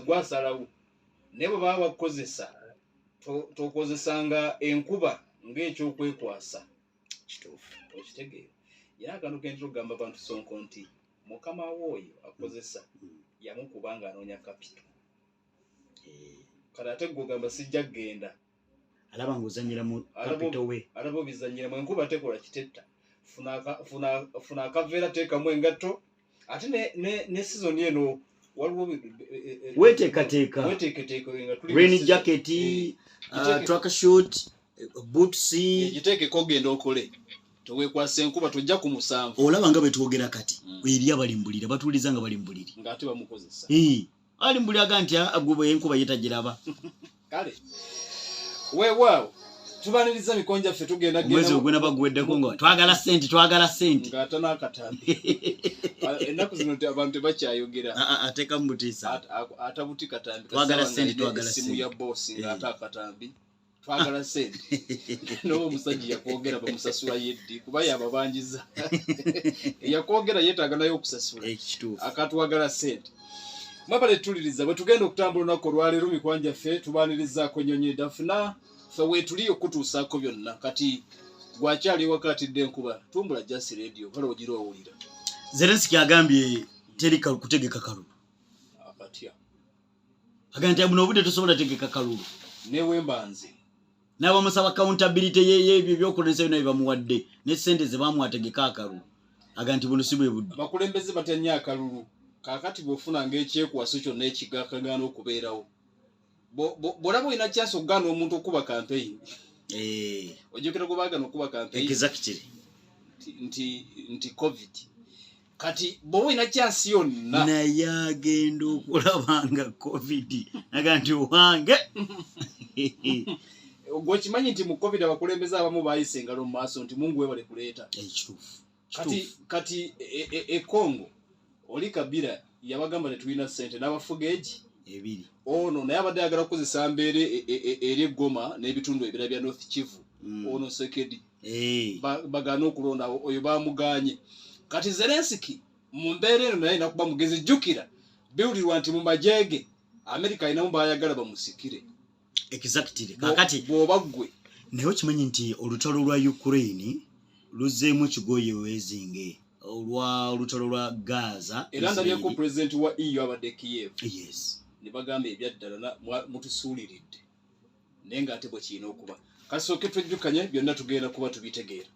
gwasalawo nebo baba kozesa tokozesanga enkuba ng'ekyokwekwasa kituufu okitegeera era akantu kentiro gamba abantu Sonko nti mukama woyo akozesa yamukubanga anoonya kapito kale ate gogamba sijja kgenda alaba ng'ozanyira mu kapito we alabo bizanyira mu enkuba tekola kitetta funa akaveera teekamu engatto ate ne season eno waliwo weteekateeka rain jacket track shoot boots giteekeko ogenda okole toweekwasa enkuba tojja ku 7 olaba nga betwogera kati eri abalimbulira batuuliza nga balimbuliri ng'ate bamukozesa alimbuliraga nti agubwe enkuba yetagiraba kale weewaawo tubaniriza mikonja ffe tugenda mwezi ogwena bagweddeko nga twagala senti ng'ate n'akatambi ennaku zino abantu tebakyayogera ateeka mu butiisa atabuti katambi twagala senti essimu ya boosi ng'ate akatambi twagala sente n'oba omusajja yakwogera bamusasula yeddi kuba yababanjiza yakwogera yeetaaga naye okusasula akatwagala sente mwabale tuliriza bwe tugenda okutambula olunaku olwaleero mikwanja ffe tubaanirizaako nnyonyi dafuna ffe weetuli okutuusaako byonna kati gwakyali wakatidde enkuba tumbula jasi radio kale ogira owulira Zelensky agambye teri kutegeka kalulu akatya agambye buno obudde tosobola tegeka kalulu newembanze n'abamusaba accountability y'ebyo byokolesa byonna bamuwadde ne ssente ze bamwategeka akalulu aga nti buno si bwe budde abakulembeze batanya akalulu kakati bw'ofuna ng'ekyekwaso kyonna ekigakagaana okubeerawo bw'olaba olina kyansi okugaana omuntu okuba campaign ojjukira gwe baagana okuba campaign exactly nti covid kati bw'oba olina kyansi yonna naye agenda okulaba nga covid aga nti owange gwekimanyi nti mu covid abakulembeze abamu baayise engalo mu maaso nti mungu webale kuleeta kati Congo oli Kabila yabagamba tetulina ssente n'abafuga egi ebiri ono naye abadde ayagala kukozesa mbeere eri Goma n'ebitundu ebirala bya North Kivu ono Sekedi bagaana okulonda oyo bamuganye kati Zelensky mu mbeera eno naye nakuba mugezi jjukira biwulirwa nti mu majeege Amerika ayinamu baayagala bamusikire exactly kakati bw'oba ggwe naye okimanyi nti olutalo lwa Ukraine luzzeemu ekigoye wezinge olutalo lwa Gaza era ndabyeko president wa EU abadde Kiev yes ne bagamba ebyaddala mutusuuliridde naye ng'ate bwe kirina okuba kasooke twejjukanye byonna tugenda kuba tubitegeera